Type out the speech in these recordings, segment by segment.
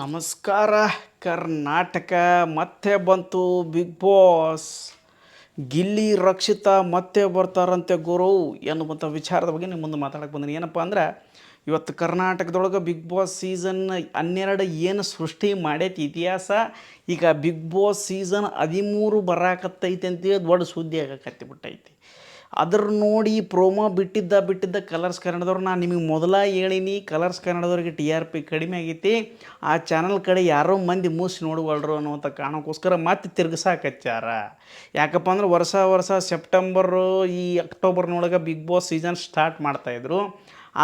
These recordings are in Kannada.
ನಮಸ್ಕಾರ ಕರ್ನಾಟಕ. ಮತ್ತೆ ಬಂತು ಬಿಗ್ ಬಾಸ್. ಗಿಲ್ಲಿ ರಕ್ಷಿತಾ ಮತ್ತೆ ಬರ್ತಾರಂತೆ ಗುರು ಎನ್ನುವಂಥ ವಿಚಾರದ ಬಗ್ಗೆ ನಿಮ್ಮ ಮುಂದೆ ಮಾತಾಡಕ್ಕೆ ಬಂದಿನಿ. ಏನಪ್ಪ ಅಂದ್ರೆ ಇವತ್ತು ಕರ್ನಾಟಕದೊಳಗೆ ಬಿಗ್ ಬಾಸ್ ಸೀಸನ್ 12 ಏನು ಸೃಷ್ಟಿ ಮಾಡೈತಿ ಇತಿಹಾಸ. ಈಗ ಬಿಗ್ ಬಾಸ್ ಸೀಸನ್ 13 ಬರಾಕತ್ತೈತಿ ಅಂತೇಳಿ ದೊಡ್ಡ ಸುದ್ದಿ ಆಗಕತ್ತಿ ಬಿಟ್ಟೈತಿ. ಅದ್ರ ನೋಡಿ ಪ್ರೋಮೋ ಬಿಟ್ಟಿದ್ದ ಕಲರ್ಸ್ ಕನ್ನಡದವ್ರು. ನಾನು ನಿಮಗೆ ಮೊದಲ ಹೇಳೀನಿ, ಕಲರ್ಸ್ ಕನ್ನಡದವ್ರಿಗೆ TRP ಕಡಿಮೆ ಆಗೈತಿ, ಆ ಚಾನಲ್ ಕಡೆ ಯಾರೋ ಮಂದಿ ಮೂಸಿ ನೋಡುವಲ್ರು ಅನ್ನುವಂಥ ಕಾರಣಕ್ಕೋಸ್ಕರ ಮತ್ತೆ ತಿರ್ಗಿಸಾಕಚ್ಚಾರ. ಯಾಕಪ್ಪ ಅಂದ್ರೆ ವರ್ಷ ಸೆಪ್ಟೆಂಬರು ಈ ಅಕ್ಟೋಬರ್ನೊಳಗೆ ಬಿಗ್ ಬಾಸ್ ಸೀಸನ್ ಸ್ಟಾರ್ಟ್ ಮಾಡ್ತಾಯಿದ್ರು.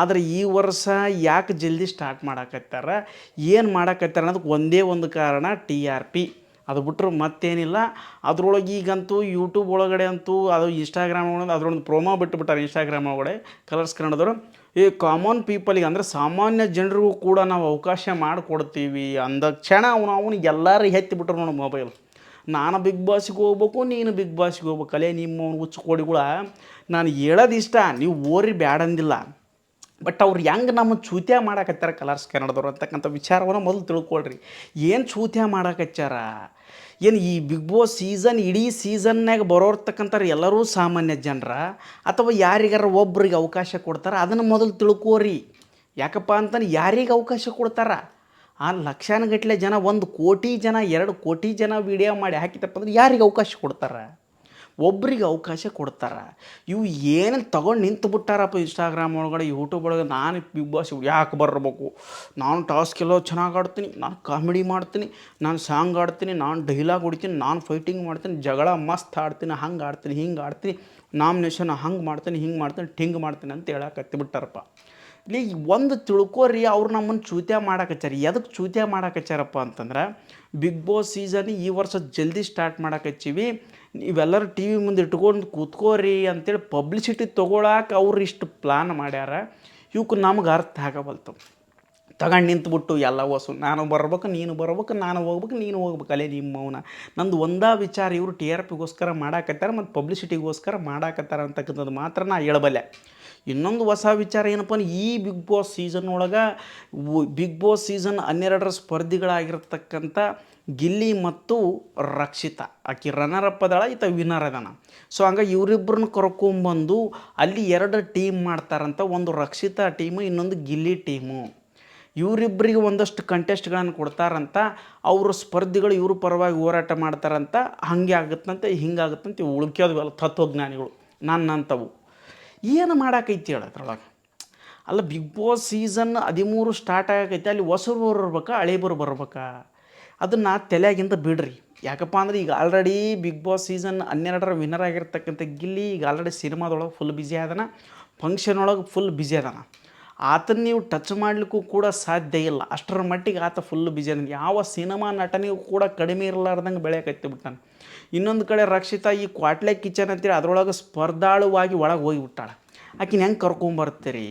ಆದರೆ ಈ ವರ್ಷ ಯಾಕೆ ಜಲ್ದಿ ಸ್ಟಾರ್ಟ್ ಮಾಡಾಕತ್ತಾರ, ಏನು ಮಾಡಾಕತ್ತಾರ ಅನ್ನೋದಕ್ಕೆ ಒಂದೇ ಒಂದು ಕಾರಣ TRP. ಅದು ಬಿಟ್ಟರೆ ಮತ್ತೇನಿಲ್ಲ. ಅದ್ರೊಳಗೆ ಈಗಂತೂ ಯೂಟ್ಯೂಬ್ ಒಳಗಡೆ ಅಂತೂ ಅದು ಇನ್ಸ್ಟಾಗ್ರಾಮ್ ಒಳಗೆ ಅದರೊಂದು ಪ್ರೋಮೋ ಬಿಟ್ಟುಬಿಟ್ಟಾರೆ. ಇನ್ಸ್ಟಾಗ್ರಾಮ್ ಒಳಗಡೆ ಕಲರ್ಸ್ ಕನ್ನಡದವರು ಈ ಕಾಮನ್ ಪೀಪಲಿಗೆ ಅಂದರೆ ಸಾಮಾನ್ಯ ಜನರಿಗೂ ಕೂಡ ನಾವು ಅವಕಾಶ ಮಾಡಿಕೊಡ್ತೀವಿ ಅಂದ ಕ್ಷಣ ಅವನಿಗೆ ಎಲ್ಲರೂ ಎತ್ತಿಬಿಟ್ರು ನೋಡಿ ಮೊಬೈಲ್. ನಾನು ಬಿಗ್ ಬಾಸಿಗೆ ಹೋಗ್ಬೇಕು, ನೀನು ಬಿಗ್ ಬಾಸಿಗೆ ಹೋಗ್ಬೇಕು. ಅಲ್ಲೇ ನಿಮ್ಮ ಹುಚ್ಚು ಕೋಡಿಗಳ ನಾನು ಹೇಳೋದು ಇಷ್ಟ, ನೀವು ಓರಿ ಬ್ಯಾಡ ಅಂದಿಲ್ಲ. ಬಟ್ ಅವ್ರು ಹೆಂಗೆ ನಮ್ಮ ಚೂತ್ಯ ಮಾಡಾಕತ್ತಾರ ಕಲರ್ಸ್ ಕನ್ನಡದವ್ರು ಅಂತಕ್ಕಂಥ ವಿಚಾರವನ್ನು ಮೊದಲು ತಿಳ್ಕೊಳ್ರಿ. ಏನು ಚೂತ್ಯ ಮಾಡಾಕಚ್ಚಾರ, ಏನು ಈ ಬಿಗ್ ಬಾಸ್ ಸೀಸನ್ ಇಡೀ ಸೀಸನ್ನಾಗ ಬರೋರ್ತಕ್ಕಂಥವ್ರು ಎಲ್ಲರೂ ಸಾಮಾನ್ಯ ಜನರ ಅಥವಾ ಯಾರಿಗಾರ ಒಬ್ರಿಗೆ ಅವಕಾಶ ಕೊಡ್ತಾರೆ, ಅದನ್ನು ಮೊದಲು ತಿಳ್ಕೋರಿ. ಯಾಕಪ್ಪ ಅಂತಂದ್ರೆ ಯಾರಿಗೆ ಅವಕಾಶ ಕೊಡ್ತಾರ, ಆ ಲಕ್ಷಾನುಗಟ್ಟಲೆ ಜನ, 1 ಕೋಟಿ ಜನ, 2 ಕೋಟಿ ಜನ ವೀಡಿಯೋ ಮಾಡಿ ಹಾಕಿತಪ್ಪ ಅಂದ್ರೆ ಯಾರಿಗೆ ಅವಕಾಶ ಕೊಡ್ತಾರೆ, ಒಬ್ರಿಗೆ ಅವಕಾಶ ಕೊಡ್ತಾರೆ. ಇವು ಏನೇನು ತೊಗೊಂಡು ನಿಂತು ಬಿಟ್ಟಾರಪ್ಪ ಇನ್ಸ್ಟಾಗ್ರಾಮ್ ಒಳಗಡೆ, ಯೂಟ್ಯೂಬ್ ಒಳಗೆ. ನಾನು ಬಿಗ್ ಬಾಸ್ ಯಾಕೆ ಬರಬೇಕು, ನಾನು ಟಾಸ್ಕ್ ಎಲ್ಲೋ ಚೆನ್ನಾಗಿ ಆಡ್ತೀನಿ, ನಾನು ಕಾಮಿಡಿ ಮಾಡ್ತೀನಿ, ನಾನು ಸಾಂಗ್ ಆಡ್ತೀನಿ, ನಾನು ಡೈಲಾಗ್ ಹೊಡಿತೀನಿ, ನಾನು ಫೈಟಿಂಗ್ ಮಾಡ್ತೀನಿ, ಜಗಳ ಮಸ್ತ್ ಆಡ್ತೀನಿ, ಹಂಗೆ ಆಡ್ತೀನಿ, ಹಿಂಗೆ ಆಡ್ತೀನಿ, ನಾಮಿನೇಷನ್ ಹಂಗೆ ಮಾಡ್ತೀನಿ, ಹಿಂಗೆ ಮಾಡ್ತೀನಿ, ಟಿಂಗ್ ಮಾಡ್ತೀನಿ ಅಂತ ಹೇಳಕ್ಕೆ ಬಿಟ್ಟಾರಪ್ಪ. ಇಲ್ಲಿ ಒಂದು ತಿಳ್ಕೊರಿ, ಅವ್ರು ನಮ್ಮನ್ನು ಚೂತ್ಯ ಮಾಡಾಕಚ್ಚಾರ. ಎದಕ್ಕೆ ಚೂತ್ಯ ಮಾಡಾಕಚ್ಚಾರಪ್ಪ ಅಂತಂದ್ರೆ, ಬಿಗ್ ಬಾಸ್ ಸೀಸನ್ ಈ ವರ್ಷ ಜಲ್ದಿ ಸ್ಟಾರ್ಟ್ ಮಾಡಾಕಚ್ಚೀವಿ, ನೀವೆಲ್ಲರೂ ಟಿ ವಿ ಮುಂದೆ ಇಟ್ಕೊಂಡು ಕೂತ್ಕೋರಿ ಅಂತೇಳಿ ಪಬ್ಲಿಸಿಟಿ ತೊಗೊಳಕ್ಕೆ ಅವ್ರು ಇಷ್ಟು ಪ್ಲಾನ್ ಮಾಡ್ಯಾರ. ಇವಕ್ಕೆ ನಮ್ಗೆ ಅರ್ಥ ಆಗಬಲ್ತು. ತಗೊಂಡು ನಿಂತ್ಬಿಟ್ಟು ಎಲ್ಲ ಹೊಸು, ನಾನು ಬರ್ಬೇಕು, ನೀನು ಬರ್ಬೇಕು, ನಾನು ಹೋಗ್ಬೇಕು, ನೀನು ಹೋಗ್ಬೇಕು, ಅಲ್ಲೇ ನಿಮ್ಮ ಮೌನ. ನಂದು ಒಂದೇ ವಿಚಾರ, ಇವರು TRPಗೋಸ್ಕರ ಮಾಡಾಕತ್ತಾರ ಮತ್ತು ಪಬ್ಲಿಸಿಟಿಗೋಸ್ಕರ ಮಾಡಾಕತ್ತಾರ ಅಂತಕ್ಕಂಥದ್ದು ಮಾತ್ರ ನಾ ಹೇಳಬಲ್ಲೆ. ಇನ್ನೊಂದು ಹೊಸ ವಿಚಾರ ಏನಪ್ಪ ಅಂದ್ರೆ, ಈ ಬಿಗ್ ಬಾಸ್ ಸೀಸನ್ ಒಳಗೆ ಬಿಗ್ ಬಾಸ್ ಸೀಸನ್ 12 ಸ್ಪರ್ಧಿಗಳಾಗಿರ್ತಕ್ಕಂಥ ಗಿಲ್ಲಿ ಮತ್ತು ರಕ್ಷಿತಾ, ಆಕೆ ರನ್ನರಪ್ ಅದಾಳ, ಈತ ವಿನ್ನರ್ ಅದಾನ. ಸೊ ಹಂಗಾಗಿ ಇವರಿಬ್ಬರನ್ನ ಕರ್ಕೊಂಬಂದು ಅಲ್ಲಿ 2 ಟೀಮ್ ಮಾಡ್ತಾರಂತ. ಒಂದು ರಕ್ಷಿತಾ ಟೀಮು, ಇನ್ನೊಂದು ಗಿಲ್ಲಿ ಟೀಮು. ಇವರಿಬ್ಬರಿಗೆ ಒಂದಷ್ಟು ಕಂಟೆಸ್ಟ್ಗಳನ್ನು ಕೊಡ್ತಾರಂತ. ಅವರು ಸ್ಪರ್ಧಿಗಳು ಇವ್ರ ಪರವಾಗಿ ಹೋರಾಟ ಮಾಡ್ತಾರಂತ. ಹಾಗೆ ಆಗುತ್ತಂತೆ, ಹಿಂಗಾಗುತ್ತಂತೆ. ಉಳ್ಕ್ಯೋದ್ವಲ್ಲ ತತ್ವಜ್ಞಾನಿಗಳು ನನ್ನಂಥವು ಏನು ಮಾಡಾಕೈತಿ ಹೇಳೋದ್ರೊಳಗೆ. ಅಲ್ಲ, ಬಿಗ್ ಬಾಸ್ ಸೀಸನ್ 13 ಸ್ಟಾರ್ಟ್ ಆಗೈತೆ, ಅಲ್ಲಿ ಹೊಸರು ಬರ್ಬೇಕಾ ಹಳೇಬರು ಬರ್ಬೇಕಾ, ಅದನ್ನು ತಲೆಯಾಗಿಂದ ಬಿಡ್ರಿ. ಯಾಕಪ್ಪ ಅಂದ್ರೆ ಈಗ already Big Boss season 12 winner ಆಗಿರ್ತಕ್ಕಂಥ ಗಿಲ್ಲಿ ಈಗ ಆಲ್ರೆಡಿ ಸಿನಿಮಾದೊಳಗೆ ಫುಲ್ ಬ್ಯುಸಿ ಆದಾನ, ಫಂಕ್ಷನ್ ಒಳಗೆ ಫುಲ್ ಬ್ಯುಸಿ ಅದಾನ. ಆತನ ನೀವು ಟಚ್ ಮಾಡಲಿಕ್ಕೂ ಕೂಡ ಸಾಧ್ಯ ಇಲ್ಲ, ಅಷ್ಟರ ಮಟ್ಟಿಗೆ ಆತ ಫುಲ್ ಬ್ಯುಸಿ ಅದಾನ. ಯಾವ ಸಿನಿಮಾ ನಟನಿಗೂ ಕೂಡ ಕಡಿಮೆ ಇರಲಾರ್ದಂಗೆ ಬೆಳೆಯಕತ್ತಿ ಬಿಟ್ಟಾನೆ. ಇನ್ನೊಂದು ಕಡೆ ರಕ್ಷಿತಾ ಈ ಕ್ವಾಟ್ಲೆ ಕಿಚನ್ ಅಂತೇಳಿ ಅದರೊಳಗೆ ಸ್ಪರ್ಧಾಳುವಾಗಿ ಒಳಗೆ ಹೋಗಿಬಿಟ್ಟಾಳೆ. ಆಕಿನ ಹೆಂಗೆ ಕರ್ಕೊಂಬರ್ತೀರಿ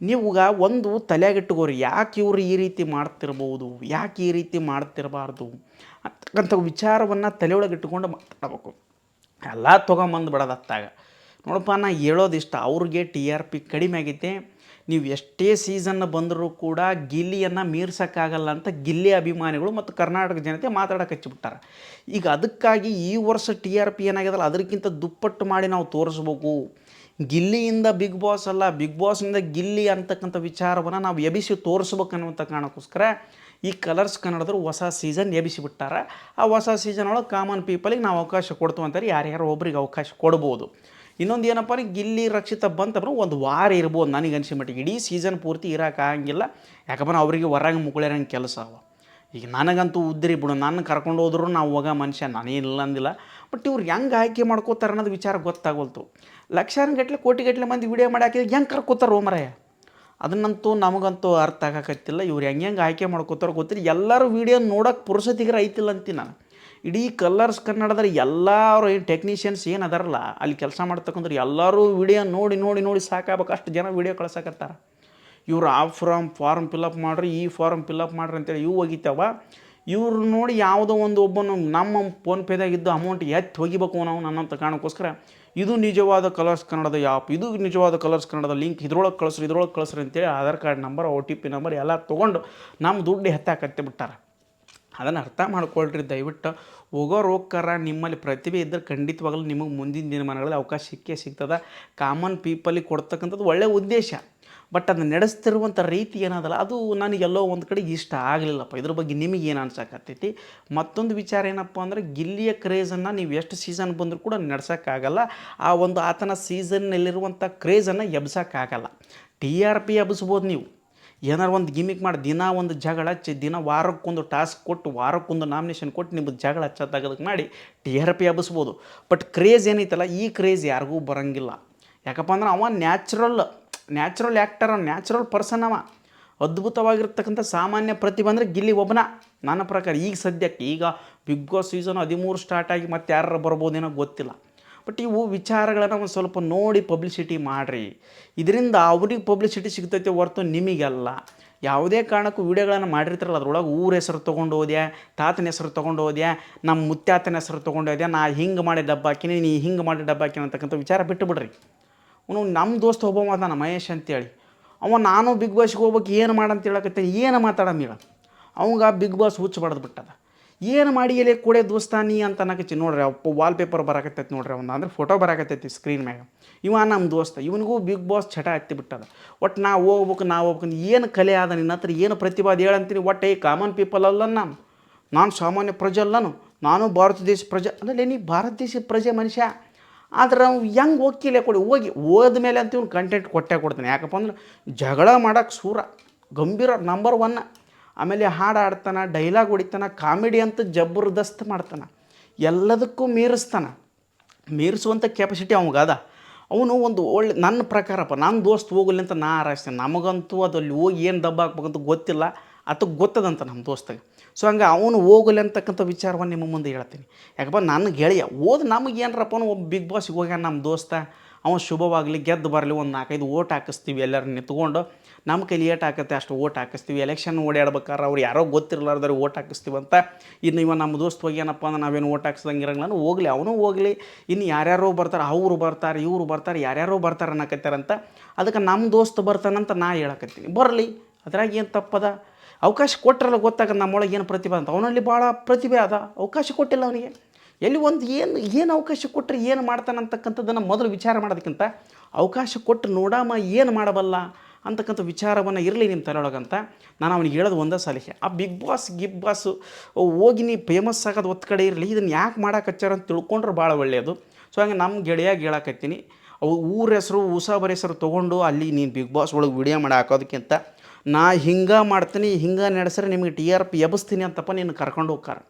ನೀವು? ಒಂದು ತಲೆಯಾಗಿಟ್ಟುಕೋರಿ, ಯಾಕೆ ಇವರು ಈ ರೀತಿ ಮಾಡ್ತಿರ್ಬೋದು, ಯಾಕೆ ಈ ರೀತಿ ಮಾಡ್ತಿರಬಾರ್ದು ಅಂತಕ್ಕಂಥ ವಿಚಾರವನ್ನು ತಲೆಯೊಳಗೆ ಇಟ್ಟುಕೊಂಡು ಮಾತಾಡಬೇಕು. ಎಲ್ಲ ತೊಗೊಂಬಂದು ಬಿಡೋದತ್ತಾಗ ನೋಡಪ್ಪ, ನಾ ಹೇಳೋದಿಷ್ಟ, ಅವ್ರಿಗೆ TRP ಕಡಿಮೆ ಆಗೈತೆ. ನೀವು ಎಷ್ಟೇ ಸೀಸನ್ ಬಂದರೂ ಕೂಡ ಗಿಲ್ಲಿಯನ್ನು ಮೀರ್ಸೋಕ್ಕಾಗಲ್ಲ ಅಂತ ಗಿಲ್ಲಿ ಅಭಿಮಾನಿಗಳು ಮತ್ತು ಕರ್ನಾಟಕ ಜನತೆ ಮಾತಾಡೋಕೆ ಹಚ್ಚಿಬಿಟ್ಟಾರೆ. ಈಗ ಅದಕ್ಕಾಗಿ ಈ ವರ್ಷ TRP ಏನಾಗ್ಯದಲ್ಲ, ಅದಕ್ಕಿಂತ ದುಪ್ಪಟ್ಟು ಮಾಡಿ ನಾವು ತೋರಿಸ್ಬೇಕು. ಗಿಲ್ಲಿಯಿಂದ ಬಿಗ್ ಬಾಸ್ ಅಲ್ಲ, ಬಿಗ್ ಬಾಸ್ನಿಂದ ಗಿಲ್ಲಿ ಅಂತಕ್ಕಂಥ ವಿಚಾರವನ್ನು ನಾವು ಎಬಿಸಿ ತೋರಿಸ್ಬೇಕನ್ನುವಂಥ ಕಾರಣಕ್ಕೋಸ್ಕರ ಈ ಕಲರ್ಸ್ ಕನ್ನಡದವರು ಹೊಸ ಸೀಸನ್ ಎಬಿಸಿಬಿಟ್ಟಾರ. ಆ ಹೊಸ ಸೀಸನ್ ಒಳಗೆ ಕಾಮನ್ ಪೀಪಲಿಗೆ ನಾವು ಅವಕಾಶ ಕೊಡ್ತು ಅಂತಾರೆ, ಯಾರ್ಯಾರು ಒಬ್ರಿಗೆ ಅವಕಾಶ ಕೊಡ್ಬೋದು. ಇನ್ನೊಂದು ಏನಪ್ಪ ಅಂದ್ರೆ, ಗಿಲ್ಲಿ ರಕ್ಷಿತಾ ಬಂತಂದ್ರೆ 1 ವಾರ ಇರ್ಬೋದು ನನಗೆ ಅನಿಸಿ ಮಟ್ಟಿಗೆ. ಇಡೀ ಸೀಸನ್ ಪೂರ್ತಿ ಇರೋಕ್ಕಾಗಂಗಿಲ್ಲ. ಯಾಕಪ್ಪ ಅವ್ರಿಗೆ ಹೊರಗೆ ಮುಕ್ಕಳಿರಂಗೆ ಕೆಲಸ ಅವ. ಈಗ ನನಗಂತೂ ಉದ್ರಿ ಬಿಡು, ನನ್ನ ಕರ್ಕೊಂಡು ಹೋದ್ರು ನಾವು ಹೋಗೋ ಮನುಷ್ಯ, ನಾನೇನಿಲ್ಲ ಅಂದಿಲ್ಲ. ಬಟ್ ಇವ್ರು ಹೆಂಗೆ ಆಯ್ಕೆ ಮಾಡ್ಕೋತಾರೆ ಅನ್ನೋದು ವಿಚಾರ ಗೊತ್ತಾಗೋಲ್ತು. ಲಕ್ಷಾನುಗಟ್ಟಲೆ ಕೋಟಿಗಟ್ಟಲೆ ಮಂದಿ ವಿಡಿಯೋ ಮಾಡಿ ಹಾಕಿದ್ರೆ ಹೆಂಗೆ ಕರ್ಕೋತಾರೆ ಮರಾಯ? ಅದನ್ನಂತೂ ನಮಗಂತೂ ಅರ್ಥ ಆಗೋಕತ್ತಿಲ್ಲ. ಇವ್ರು ಹೆಂಗೆ ಆಯ್ಕೆ ಮಾಡ್ಕೋತಾರೋ ಗೊತ್ತಿಲ್ಲ. ಎಲ್ಲರೂ ವೀಡಿಯೋ ನೋಡೋಕೆ ಪುರುಸತಿಗರ ಐತಿಲ್ಲ ಅಂತೀನಿ ನಾನು. ಇಡೀ ಕಲರ್ಸ್ ಕನ್ನಡದಲ್ಲಿ ಎಲ್ಲರೂ ಏನು ಟೆಕ್ನಿಷಿಯನ್ಸ್ ಏನು ಅದಾರಲ್ಲ, ಅಲ್ಲಿ ಕೆಲಸ ಮಾಡ್ತಕ್ಕಂಥವ್ರು ಎಲ್ಲರೂ ವೀಡಿಯೋ ನೋಡಿ ಸಾಕಾಗಬೇಕು, ಅಷ್ಟು ಜನ ವೀಡಿಯೋ ಕಳ್ಸಕತ್ತಾರ. ಇವ್ರು ಆ ಫಾರ್ಮ್ ಫಿಲಪ್ ಮಾಡ್ರಿ, ಈ ಫಾರ್ಮ್ ಫಿಲಪ್ ಮಾಡ್ರಿ ಅಂತೇಳಿ ಇವು ಹೋಗಿತ್ತಾವ. ಇವ್ರು ನೋಡಿ ಯಾವುದೋ ಒಬ್ಬನು ನಮ್ಮ ಫೋನ್ಪೇದಾಗಿದ್ದು ಅಮೌಂಟ್ ಎತ್ತಿ ಹೋಗಿಬೇಕು ನಾವು ಅನ್ನೋಂಥ ಕಾರಣಕ್ಕೋಸ್ಕರ ಇದು ನಿಜವಾದ ಕಲರ್ಸ್ ಕನ್ನಡದ ಆ್ಯಪ್, ಇದು ನಿಜವಾದ ಕಲರ್ಸ್ ಕನ್ನಡದ ಲಿಂಕ್, ಇದ್ರೊಳಗೆ ಕಳಿಸ್ರಿ ಅಂತೇಳಿ Aadhaar card number, OTP number ಎಲ್ಲ ತೊಗೊಂಡು ನಮ್ಮ ದುಡ್ಡು ಹೆತ್ತಾಕತ್ತೆ ಬಿಟ್ಟಾರೆ. ಅದನ್ನು ಅರ್ಥ ಮಾಡ್ಕೊಳ್ರಿ ದಯವಿಟ್ಟು. ಹೋಗೋರು ಹೋಗ್ತಾರ, ನಿಮ್ಮಲ್ಲಿ ಪ್ರತಿಭೆ ಇದ್ದರೆ ಖಂಡಿತವಾಗಲೂ ನಿಮಗೆ ಮುಂದಿನ ದಿನಮಾನಗಳಲ್ಲಿ ಅವಕಾಶ ಸಿಗ್ತದ. ಕಾಮನ್ ಪೀಪಲಿಗೆ ಕೊಡ್ತಕ್ಕಂಥದ್ದು ಒಳ್ಳೆಯ ಉದ್ದೇಶ, ಬಟ್ ಅದನ್ನ ನಡೆಸ್ತಿರುವಂಥ ರೀತಿ ಏನದಲ್ಲ ಅದು ನನಗೆಲ್ಲೋ ಒಂದು ಕಡೆ ಇಷ್ಟ ಆಗಲಿಲ್ಲಪ್ಪ. ಇದ್ರ ಬಗ್ಗೆ ನಿಮಗೇನು ಅನ್ಸಕತ್ತೈತಿ? ಮತ್ತೊಂದು ವಿಚಾರ ಏನಪ್ಪ ಅಂದರೆ, ಗಿಲ್ಲಿಯ ಕ್ರೇಜನ್ನು ನೀವು ಎಷ್ಟು ಸೀಸನ್ ಬಂದರೂ ಕೂಡ ನಡೆಸೋಕ್ಕಾಗಲ್ಲ. ಆ ಒಂದು ಆತನ ಸೀಸನ್ನಲ್ಲಿರುವಂಥ ಕ್ರೇಜನ್ನು ಎಬ್ಸೋಕ್ಕಾಗಲ್ಲ. TRP ಎಬ್ಸ್ಬೋದು ನೀವು, ಏನಾರು ಒಂದು ಗಿಮಿಕ್ ಮಾಡಿ ದಿನ ಒಂದು ಜಗಳ ಹಚ್ಚಿ, ದಿನ ವಾರಕ್ಕೊಂದು ಟಾಸ್ಕ್ ಕೊಟ್ಟು, ವಾರಕ್ಕೊಂದು ನಾಮಿನೇಷನ್ ಕೊಟ್ಟು ನಿಮ್ಮದು ಜಗಳ ಹಚ್ಚೋದಾಗದಕ್ಕೆ ಮಾಡಿ TRP ಎಬ್ಸ್ಬೋದು. ಬಟ್ ಕ್ರೇಜ್ ಏನೈತಲ್ಲ, ಈ ಕ್ರೇಜ್ ಯಾರಿಗೂ ಬರೋಂಗಿಲ್ಲ. ಯಾಕಪ್ಪ ಅಂದ್ರೆ ಅವ ನ್ಯಾಚುರಲ್ ಆ್ಯಕ್ಟರ್, ನ್ಯಾಚುರಲ್ ಪರ್ಸನ್. ಅವ ಅದ್ಭುತವಾಗಿರ್ತಕ್ಕಂಥ ಸಾಮಾನ್ಯ ಪ್ರತಿಭೆ ಅಂದರೆ ಗಿಲ್ಲಿ ಒಬ್ಬನ ನನ್ನ ಪ್ರಕಾರ. ಈಗ ಸದ್ಯಕ್ಕೆ ಬಿಗ್ ಬಾಸ್ ಸೀಸನ್ 13 ಸ್ಟಾರ್ಟ್ ಆಗಿ ಮತ್ತೆ ಯಾರು ಬರ್ಬೋದೇನೋ ಗೊತ್ತಿಲ್ಲ. ಬಟ್ ಇವು ವಿಚಾರಗಳನ್ನು ಒಂದು ಸ್ವಲ್ಪ ನೋಡಿ ಪಬ್ಲಿಸಿಟಿ ಮಾಡಿರಿ. ಇದರಿಂದ ಅವ್ರಿಗೆ ಪಬ್ಲಿಸಿಟಿ ಸಿಗ್ತೈತೆ ಹೊರತು ನಿಮಗೆಲ್ಲ. ಯಾವುದೇ ಕಾರಣಕ್ಕೂ ವೀಡಿಯೋಗಳನ್ನು ಮಾಡಿರ್ತಾರಲ್ಲ, ಅದ್ರೊಳಗೆ ಊರ ಹೆಸರು ತೊಗೊಂಡು ಹೋದ್ಯಾ, ತಾತನ ಹೆಸರು ತೊಗೊಂಡು ಹೋದ್ಯಾ, ನಮ್ಮ ಮುತ್ತಾತನ ಹೆಸರು ತೊಗೊಂಡು ಹೋದ್ಯಾ, ನಾ ಹಿಂಗೆ ಮಾಡಿ ಡಬ್ಬ ಹಾಕಿನಿ, ನೀ ಹಿಂಗೆ ಮಾಡಿ ಡಬ್ಬ ಹಾಕಿನಿ ಅಂತಕ್ಕಂಥ ವಿಚಾರ ಬಿಟ್ಟು ಬಿಡ್ರಿ. ಅವನು ನಮ್ಮ ದೋಸ್ತ ಒಬ್ಬ ಮಾತಾನ ಮಹೇಶ್ ಅಂತೇಳಿ, ನಾನು ಬಿಗ್ ಬಾಸ್ಗೆ ಹೋಗ್ಬೇಕು ಏನು ಮಾಡಂತ ಹೇಳಕತ್ತೇನೆ, ಏನು ಮಾತಾಡೋಂಗಿಲ್ಲ. ಅವಂಗ ಬಿಗ್ ಬಾಸ್ ಹುಚ್ಚು ಬಡ್ದು ಬಿಟ್ಟದ. ಏನು ಮಾಡಿ ಎಲ್ಲಿ ಕೂಡೆ ದೋಸ್ತ ನೀ ಅಂತ ಅನ್ನಕಚ್ಚಿ ನೋಡ್ರಿ. ವಾಲ್ಪೇಪರ್ ಬರಾಕತ್ತೈತಿ ನೋಡ್ರಿ, ಅಂದರೆ ಫೋಟೋ ಬರಾಕತ್ತೈತಿ ಸ್ಕ್ರೀನ್ ಮ್ಯಾಗ. ನಮ್ಮ ದೋಸ್ತ, ಇವನಿಗೂ ಬಿಗ್ ಬಾಸ್ ಚಟ ಹತ್ತಿ ಬಿಟ್ಟದ. ಒಟ್ಟು ನಾವು ಹೋಗ್ಬೇಕು ಏನು ಕಲೆ ಆದ ನಿನ್ನ ಹತ್ರ, ಏನು ಪ್ರತಿಭಾದ ಹೇಳಂತೀನಿ. ಒಟ್ಟು ಈ ಕಾಮನ್ ಪೀಪಲ್ ಅಲ್ಲ, ನಾನು ಸಾಮಾನ್ಯ ಪ್ರಜೆ ಅಲ್ಲನು, ನಾನು ಭಾರತ ದೇಶ ಪ್ರಜೆ ಅಲ್ಲೇ. ನೀ ಭಾರತ ದೇಶದ ಪ್ರಜೆ ಮನುಷ್ಯ. ಆದ್ರೆ ನಾವು ಹೆಂಗೆ ಹೋಗಿಲ್ಲ ಕೊಡಿ, ಹೋದ ಮೇಲೆ ಅಂತ ಇವ್ನು ಕಂಟೆಂಟ್ ಕೊಡ್ತಾನೆ. ಯಾಕಪ್ಪ ಅಂದ್ರೆ ಜಗಳ ಮಾಡೋಕ್ಕೆ ಗಂಭೀರ ನಂಬರ್ 1. ಆಮೇಲೆ ಹಾಡು ಆಡ್ತಾನೆ, ಡೈಲಾಗ್ ಹೊಡಿತಾನೆ, ಕಾಮಿಡಿ ಅಂತ ಜಬರ್ದಸ್ತ್ ಮಾಡ್ತಾನೆ, ಎಲ್ಲದಕ್ಕೂ ಮೀರಿಸುವಂಥ ಕೆಪಾಸಿಟಿ ಅವಂಗದ. ಅವನು ಒಂದು ಒಳ್ಳೆ, ನನ್ನ ಪ್ರಕಾರಪ್ಪ, ನನ್ನ ದೋಸ್ತ್ ಹೋಗಲಿ ಅಂತ ನಾ ಆರೈಸ್ತೇನೆ. ನಮಗಂತೂ ಅದಲ್ಲಿ ಹೋಗಿ ಏನು ದಬ್ಬ ಹಾಕ್ಬೇಕಂತ ಗೊತ್ತಿಲ್ಲ, ಅಥವಾ ಗೊತ್ತದಂತ ನಮ್ಮ ದೋಸ್ತಗೆ. ಸೊ ಹಂಗೆ ಅವನು ಹೋಗಲಿ ಅಂತಕ್ಕಂಥ ವಿಚಾರವನ್ನು ನಿಮ್ಮ ಮುಂದೆ ಹೇಳ್ತೀನಿ. ಯಾಕಪ್ಪ ನನ್ನ ಗೆಳೆಯ ನಮಗೇನರಪ್ಪ ಒಬ್ಬ ಬಿಗ್ ಬಾಸ್ಗೆ ಹೋಗ್ಯಾನ ನಮ್ಮ ದೋಸ್ತ, ಅವನು ಶುಭವಾಗಲಿ, ಗೆದ್ದು ಬರಲಿ, ಒಂದು 4-5 ಓಟ್ ಹಾಕಿಸ್ತೀವಿ ಎಲ್ಲರೂ ನಿಂತ್ಕೊಂಡು. ನಮ್ಮ ಕೈಲಿ ಏಟ್ ಹಾಕತ್ತೆ ಅಷ್ಟು ಓಟ್ ಹಾಕಿಸ್ತೀವಿ. ಎಲೆಕ್ಷನ್ ಓಡಾಡ್ಬೇಕಾರೆ ಅವ್ರು ಯಾರೋ ಗೊತ್ತಿರಲಾರ್ದವ್ರು ಓಟ್ ಹಾಕಿಸ್ತೀವಂತ. ಇನ್ನು ನಮ್ಮ ದೋಸ್ತ್ ಹೋಗ್ಯಾನಪ್ಪ ಅಂದ್ರೆ ನಾವೇನು ಓಟ್ ಹಾಕ್ಸ್ದಂಗೆ ಇರಂಗಿಲ್ಲ. ಹೋಗಲಿ, ಅವನು ಹೋಗಲಿ. ಇನ್ನು ಯಾರ್ಯಾರೋ ಬರ್ತಾರೆ, ಅವರು ಬರ್ತಾರೆ, ಇವರು ಬರ್ತಾರೆ, ಯಾರ್ಯಾರೋ ಬರ್ತಾರೆ ಅನ್ನಕತ್ತಾರಂತ. ಅದಕ್ಕೆ ನಮ್ಮ ದೋಸ್ತ್ ಬರ್ತಾನಂತ ನಾ ಹೇಳಕತ್ತೀನಿ. ಬರಲಿ, ಅದ್ರಾಗ ಏನು ತಪ್ಪದ. ಅವಕಾಶ ಕೊಟ್ಟರಲ್ಲ ಗೊತ್ತಾಗ ನಮ್ಮೊಳಗೆ ಏನು ಪ್ರತಿಭೆ ಅಂತ. ಅವನಲ್ಲಿ ಭಾಳ ಪ್ರತಿಭೆ ಅದ, ಅವಕಾಶ ಕೊಟ್ಟಿಲ್ಲ ಅವನಿಗೆ. ಎಲ್ಲಿ ಒಂದು ಏನು ಅವಕಾಶ ಕೊಟ್ಟರೆ ಏನು ಮಾಡ್ತಾನೆ ಅಂತಕ್ಕಂಥದ್ದನ್ನು ಮೊದಲು ವಿಚಾರ ಮಾಡೋದಕ್ಕಿಂತ ಅವಕಾಶ ಕೊಟ್ಟು ನೋಡಮ್ಮ ಏನು ಮಾಡಬಲ್ಲ ಅಂತಕ್ಕಂಥ ವಿಚಾರವನ್ನು ಇರಲಿ ನಿಮ್ಮ ತಲೆಯೊಳಗಂತ ನಾನು ಅವನಿಗೆ ಹೇಳೋದು ಒಂದೇ ಸಲಹೆ. ಆ ಬಿಗ್ ಬಾಸು ಹೋಗಿ ನೀ ಫೇಮಸ್ ಆಗೋದು ಒತ್ತು ಕಡೆ ಇರಲಿ, ಇದನ್ನು ಯಾಕೆ ಮಾಡೋಕಚ್ಚಾರ ಅಂತ ತಿಳ್ಕೊಂಡ್ರೆ ಭಾಳ ಒಳ್ಳೆಯದು. ಸೊ ಹಂಗೆ ನಮ್ಮ ಗೆಳೆಯಾಗಿ ಹೇಳಕತ್ತೀನಿ, ಊರ ಹೆಸರು ಉಸಾಬರ ಹೆಸರು ತೊಗೊಂಡು ಅಲ್ಲಿ ನೀನು ಬಿಗ್ ಬಾಸ್ ಒಳಗೆ ವಿಡಿಯೋ ಮಾಡಿ ಹಾಕೋದಕ್ಕಿಂತ ನಾ ಹಿಂಗೆ ಮಾಡ್ತೀನಿ, ಹಿಂಗೆ ನಡೆಸ್ರೆ ನಿಮಗೆ TRP ಎಬ್ಸ್ತೀನಿ ಅಂತಪ್ಪ ನೀನು ಕರ್ಕೊಂಡು ಹೋಗ್ತಾರೆ.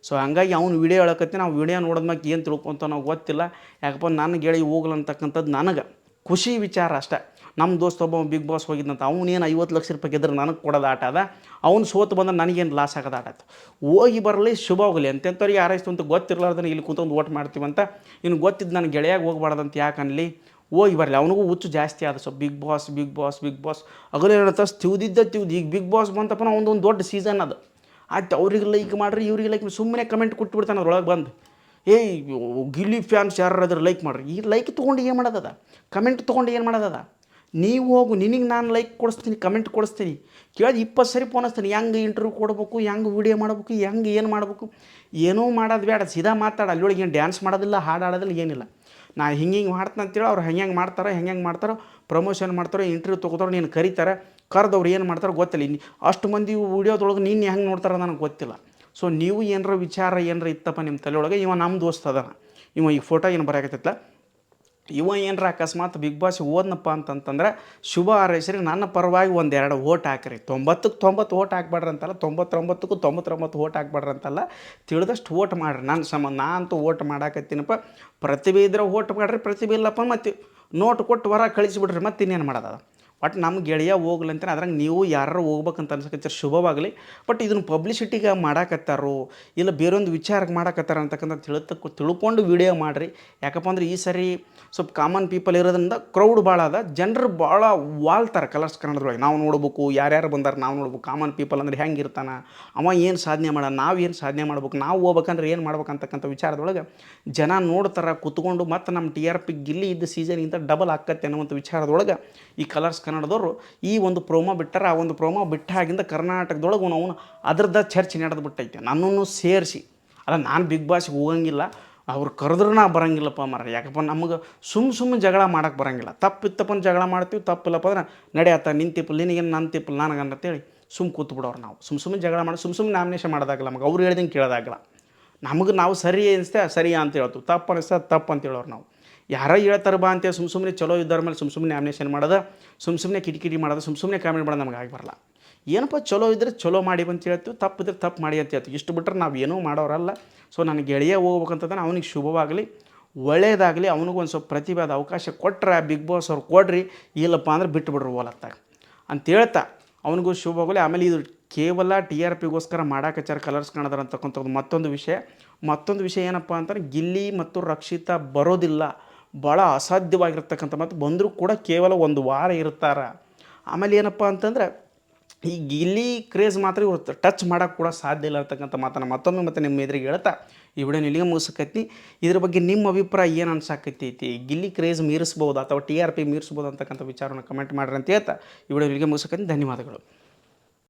ಸೊ ಹಂಗಾಗಿ ಅವ್ನು ವಿಡಿಯೋ ಹೇಳಕತ್ತೀನಿ. ನಾವು ವಿಡಿಯೋ ನೋಡಿದ್ಮ್ಯಾಗ ಏನು ತಿಳ್ಕೊಂತ ನಾವು ಗೊತ್ತಿಲ್ಲ. ಯಾಕಪ್ಪ ನನ್ನ ಗೆಳೆಯ ಹೋಗ್ಲಂತಕ್ಕಂಥದ್ದು ನನಗೆ ಖುಷಿ ವಿಚಾರ ಅಷ್ಟೇ. ನಮ್ಮ ದೋಸ್ತ ಒಬ್ಬ ಬಿಗ್ ಬಾಸ್ ಹೋಗಿದ್ದಂತ, ಅವನೇನು 50 ಲಕ್ಷ ರೂಪಾಯಿ ಗೆದ್ರೆ ನನಗೆ ಕೊಡೋದು ಆಟ ಅದ. ಅವ್ನು ಸೋತು ಬಂದ್ರೆ ನನಗೇನು ಲಾಸ್ ಆಗೋದು ಆಟ ಆಯ್ತು. ಹೋಗಿ ಬರಲಿ, ಶುಭ ಹೋಗಲಿ. ಎಂತೆಂಥವ್ರಿಗೆ ಆರೈಸ್ತು ಅಂತ ಗೊತ್ತಿರಲಾರ್ದನ್ನ ಇಲ್ಲಿ ಕೂತ್ಕೊಂಡು ಓಟ್ ಮಾಡ್ತೀವಂತ. ಇನ್ನು ಗೊತ್ತಿದ್ದು ನನ್ನ ಗೆಳೆಯಾಗಿ ಹೋಗ್ಬಾರ್ದಂತ ಯಾಕನ್ಲಿ, ಹೋಗಿ ಬರಲಿ. ಅವನಿಗೂ ಹುಚ್ಚು ಜಾಸ್ತಿ ಆದ. ಸೊ ಬಿಗ್ ಬಾಸ್ ಅಗಲೇ ಹೇಳ್ತಾ ತಿವ್ದಿದ್ದ. ಈಗ ಬಿಗ್ ಬಾಸ್ ಬಂತಪ್ಪ ಒಂದು ದೊಡ್ಡ ಸೀಸನ್ ಅದು. ಆಯ್ತು, ಅವ್ರಿಗೆ ಲೈಕ್ ಮಾಡಿರಿ, ಇವ್ರಿಗೆ ಲೈಕ್, ಸುಮ್ಮನೆ ಕಮೆಂಟ್ ಕೊಟ್ಬಿಡ್ತಾನೆ ಅದ್ರೊಳಗೆ ಬಂದು. ಗಿಲ್ಲಿ ಫ್ಯಾನ್ಸ್ ಯಾರು ಅದ್ರ ಲೈಕ್ ಮಾಡಿರಿ. ಈ ಲೈಕ್ ತೊಗೊಂಡು ಏನು ಮಾಡೋದದ, ಕಮೆಂಟ್ ತೊಗೊಂಡು ಏನು ಮಾಡೋದದ. ನೀವು ಹೋಗು, ನಿನಗೆ ನಾನು ಲೈಕ್ ಕೊಡಿಸ್ತೀನಿ, ಕಮೆಂಟ್ ಕೊಡಿಸ್ತೀನಿ, ಕೇಳಿ 20 ಸರಿ ಫೋನ್ ಹಚ್ತೀನಿ. ಹೆಂಗೆ ಇಂಟರ್ವ್ಯೂ ಕೊಡ್ಬೇಕು, ಹೆಂಗೆ ವೀಡಿಯೋ ಮಾಡ್ಬೇಕು, ಹೆಂಗೆ ಏನು ಮಾಡ್ಬೇಕು, ಏನೂ ಮಾಡೋದು ಬೇಡ, ಸೀದಾ ಮಾತಾಡ. ಅಲ್ಲೊಳಗೆ ಏನು ಡ್ಯಾನ್ಸ್ ಮಾಡೋದಿಲ್ಲ, ಹಾಡು ಆಡೋದಿಲ್ಲ, ಏನಿಲ್ಲ. ನಾನು ಹಿಂಗೆ ಮಾಡ್ತೀನಿ ಅಂತೇಳಿ ಅವ್ರು ಹೆಂಗೆ ಮಾಡ್ತಾರೋ ಪ್ರಮೋಷನ್ ಮಾಡ್ತಾರೋ, ಇಂಟರ್ವ್ಯೂ ತೊಗೋತಾರೋ, ನೀನು ಕರೀತಾರೆ. ಕರೆದವ್ರು ಏನು ಮಾಡ್ತಾರೋ ಗೊತ್ತಿಲ್ಲ. ಅಷ್ಟು ಮಂದಿ ವೀಡಿಯೋದೊಳಗೆ ನೀನು ಹೆಂಗೆ ನೋಡ್ತಾರೋ ನನಗೆ ಗೊತ್ತಿಲ್ಲ. ಸೊ ನೀವು ಏನರ ವಿಚಾರ ಇತ್ತಪ್ಪ ನಿಮ್ಮ ತಲೆಯೊಳಗೆ, ನಮ್ಮ ದೋಸ್ತ ಅದಾನ, ಈ ಫೋಟೋ ಏನು ಬರಾಕತ್ತೈತಲ್ಲ, ಏನರ ಅಕಸ್ಮಾತ್ ಬಿಗ್ ಬಾಸ್ ಹೋದ್ನಪ್ಪ ಅಂತಂತಂದ್ರೆ ಶುಭ ಹಾರೈಸ್ರಿ. ನನ್ನ ಪರವಾಗಿ 1-2 ಓಟ್ ಹಾಕಿರಿ. 90ಕ್ಕೆ 90 ಓಟ್ ಹಾಕ್ಬೇಡ್ರಿ ಅಂತಲ್ಲ, 99ಕ್ಕೂ 99 ಓಟ್ ಹಾಕ್ಬೇಡ್ರಿ ಅಂತಲ್ಲ, ತಿಳಿದಷ್ಟು ಓಟ್ ಮಾಡಿರಿ. ನನ್ನ ಸಂಬಂಧ ನಾ ಅಂತೂ ಓಟ್ ಮಾಡಾಕತ್ತೀನಪ್ಪ. ಪ್ರತಿಭೆ ಇದ್ರೆ ಓಟ್ ಮಾಡಿರಿ, ಪ್ರತಿಭೆ ಇಲ್ಲಪ್ಪ ಮತ್ತೆ ನೋಟ್ ಕೊಟ್ಟು ಹೊರ ಕಳಿಸಿಬಿಡ್ರಿ. ಮತ್ತೆ ಇನ್ನೇನು ಮಾಡೋದ. ಬಟ್ ನಮ್ಮ ಗೆಳೆಯ ಹೋಗ್ಲಂತ ಅದ್ರಾಗ ನೀವು ಯಾರು ಹೋಗ್ಬೇಕಂತ ಅನ್ಸಕತ್ತಾರೆ ಶುಭವಾಗಲಿ. ಬಟ್ ಇದನ್ನು ಪಬ್ಲಿಸಿಟಿಗೆ ಮಾಡಾಕತ್ತಾರೋ ಇಲ್ಲ ಬೇರೊಂದು ವಿಚಾರಕ್ಕೆ ಮಾಡಾಕತ್ತಾರ ಅಂತಕ್ಕಂಥ ತಿಳ್ಕೊಂಡು ವಿಡಿಯೋ ಮಾಡಿರಿ. ಯಾಕಪ್ಪ ಅಂದ್ರೆ ಈ ಸರಿ ಸ್ವಲ್ಪ ಕಾಮನ್ ಪೀಪಲ್ ಇರೋದ್ರಿಂದ ಕ್ರೌಡ್ ಭಾಳ ಅದ, ಜನರು ಭಾಳ ವಾಲ್ತಾರೆ ಕಲರ್ಸ್ ಕನ್ನಡದೊಳಗೆ. ನಾವು ನೋಡ್ಬೇಕು, ಯಾರ್ಯಾರು ಬಂದಾರೆ ನಾವು ನೋಡ್ಬೇಕು, ಕಾಮನ್ ಪೀಪಲ್ ಅಂದ್ರೆ ಹೆಂಗೆ ಇರ್ತಾನೆ, ಅವ ಏನು ಸಾಧನೆ ಮಾಡ, ನಾವು ಏನು ಸಾಧನೆ ಮಾಡ್ಬೇಕು, ನಾವು ಹೋಗ್ಬೇಕಂದ್ರೆ ಏನು ಮಾಡ್ಬೇಕು ಅಂತಕ್ಕಂಥ ವಿಚಾರದೊಳಗೆ ಜನ ನೋಡ್ತಾರೆ ಕೂತ್ಕೊಂಡು. ಮತ್ತು ನಮ್ಮ TRP ಗಿಲ್ಲಿ ಇದ್ದ ಸೀಸನ್ಗಿಂತ ಡಬಲ್ ಆಕ್ಕತ್ತೆ ಅನ್ನುವಂಥ ವಿಚಾರದೊಳಗೆ ಈ ಕಲರ್ಸ್ ಕನ್ನಡದವರು ಈ ಒಂದು ಪ್ರೋಮೋ ಬಿಟ್ಟಾರ. ಆ ಒಂದು ಪ್ರೋಮೋ ಬಿಟ್ಟಾಗಿಂದ ಕರ್ನಾಟಕದೊಳಗೆ ಅವನು ಅದ್ರದ್ದು ಚರ್ಚೆ ನಡೆದು ಬಿಟ್ಟೈತೆ, ನನ್ನನ್ನು ಸೇರಿಸಿ. ಅಲ್ಲ, ನಾನು ಬಿಗ್ ಬಾಸ್ಗೆ ಹೋಗಂಗಿಲ್ಲ, ಅವ್ರು ಕರೆದ್ರೂ ನಾ ಬರೋಂಗಿಲ್ಲಪ್ಪ ಮರ. ಯಾಕಪ್ಪ ನಮಗೆ ಸುಮ್ಮನೆ ಜಗಳ ಮಾಡೋಕ್ಕೆ ಬರೋಂಗಿಲ್ಲ. ತಪ್ಪಿತ್ತಪ್ಪನ ಜಗಳ ಮಾಡ್ತೀವಿ, ತಪ್ಪಿಲ್ಲಪ್ಪ ಅಂದ್ರೆ ನಡೆಯತ್ತ ನಿನ್ನ ತಿಪ್ಪಲ್ ನಿನಗೇನು ನನ್ನ ತಿಪ್ಪಲ್ ನನಗಂತೇಳಿ ಕೂತು ಬಿಡೋರು. ನಾವು ಸುಮ್ಮನೆ ಜಗಳ ಮಾಡಿ ಸುಮ್ಮನೆ ನಾಮಿನೇಷನ್ ಮಾಡೋದಾಗಲ್ಲ, ನಮಗೆ ಅವ್ರು ಹೇಳ್ದಂಗೆ ಕೇಳೋದಾಗಲ್ಲ. ನಮಗೆ ನಾವು ಸರಿ ಅನಿಸ್ತೆ ಸರಿ ಅಂತ ಹೇಳ್ತೀವಿ, ತಪ್ಪು ಅನಿಸ್ತಾ ತಪ್ಪು ಅಂತ ಹೇಳೋರು ನಾವು. ಯಾರೋ ಹೇಳ್ತಾರೆ ಬಾ ಅಂತೇಳಿ ಸುಮ್ಮನೆ ಚಲೋ ಇದ್ದವ್ರ ಮೇಲೆ ಸುಮ್ಮನೆ ನಾಮಿನೇಷನ್ ಮಾಡೋದು, ಸುಮ್ಮನೆ ಕಿಟಕಿಟಿ ಮಾಡೋದು, ಸುಮ್ಮನೆ ಕಾಮೆಂಟ್ ಮಾಡೋದು ನಮಗೆ ಆಗಿ ಬರಲ್ಲ. ಏನಪ್ಪ ಚಲೋ ಇದ್ದರೆ ಚಲೋ ಮಾಡಿ ಅಂತ ಹೇಳ್ತೀವಿ, ತಪ್ಪಿದ್ರೆ ತಪ್ಪು ಮಾಡಿ ಅಂತ ಹೇಳ್ತೀವಿ. ಇಷ್ಟು ಬಿಟ್ಟರೆ ನಾವು ಏನೂ ಮಾಡೋರಲ್ಲ. ಸೊ ನನ್ನ ಗೆಳೆಯ ಹೋಗ್ಬೇಕಂತಂದ್ರೆ ಅವನಿಗೆ ಶುಭವಾಗಲಿ, ಒಳ್ಳೆಯದಾಗಲಿ. ಅವನಿಗೂ ಒಂದು ಸ್ವಲ್ಪ ಪ್ರತಿಭಾದ ಅವಕಾಶ ಕೊಟ್ಟರೆ ಬಿಗ್ ಬಾಸ್ ಅವ್ರು ಕೊಡ್ರಿ, ಇಲ್ಲಪ್ಪ ಅಂದ್ರೆ ಬಿಟ್ಟು ಬಿಡ್ರಿ ಓಲತ್ತಾಗ ಅಂತ ಹೇಳ್ತಾ ಅವನಿಗೂ ಶುಭವಾಗಲಿ. ಆಮೇಲೆ ಇದು ಕೇವಲ TRPಗೋಸ್ಕರ ಮಾಡಾಕಚ್ಚಾರ ಕಲರ್ಸ್ ಕನ್ನಡದವ್ರು ಅಂತಕ್ಕಂಥದ್ದು ಮತ್ತೊಂದು ವಿಷಯ ಏನಪ್ಪ ಅಂತಂದ್ರೆ ಗಿಲ್ಲಿ ಮತ್ತು ರಕ್ಷಿತಾ ಬರೋದಿಲ್ಲ. ಭಾಳ ಅಸಾಧ್ಯವಾಗಿರ್ತಕ್ಕಂಥ ಮತ್ತು ಬಂದರೂ ಕೂಡ ಕೇವಲ ಒಂದು ವಾರ ಇರ್ತಾರೆ. ಆಮೇಲೆ ಏನಪ್ಪ ಅಂತಂದ್ರೆ ಈ ಗಿಲ್ಲಿ ಕ್ರೇಜ್ ಮಾತ್ರ ಇವ್ರು ಟಚ್ ಮಾಡೋಕ್ಕೆ ಕೂಡ ಸಾಧ್ಯ ಇಲ್ಲ ಅಂತಕ್ಕಂಥ ಮಾತನ್ನು ಮತ್ತೊಮ್ಮೆ ಮತ್ತೆ ನಿಮ್ಮ ಎದುರಿಗೆ ಹೇಳ್ತಾ ಈ ವಿಡಿಯೋನ ಇಲ್ಲಿಗೆ ಮುಗಿಸಕತ್ತಿ. ಇದ್ರ ಬಗ್ಗೆ ನಿಮ್ಮ ಅಭಿಪ್ರಾಯ ಏನು ಅನ್ಸಾಕತ್ತೈತಿ? ಗಿಲ್ಲಿ ಕ್ರೇಜ್ ಮೀರಿಸ್ಬೋದು ಅಥವಾ TRP ಮೀರಿಸ್ಬೋದು ಅಂತಕ್ಕಂಥ ವಿಚಾರವನ್ನು ಕಮೆಂಟ್ ಮಾಡ್ರಿ ಅಂತ ಹೇಳ್ತಾ ಈ ವಿಡಿಯೋ ಇಲ್ಲಿಗೆ ಮುಗಿಸಕತ್ತಿ. ಧನ್ಯವಾದಗಳು.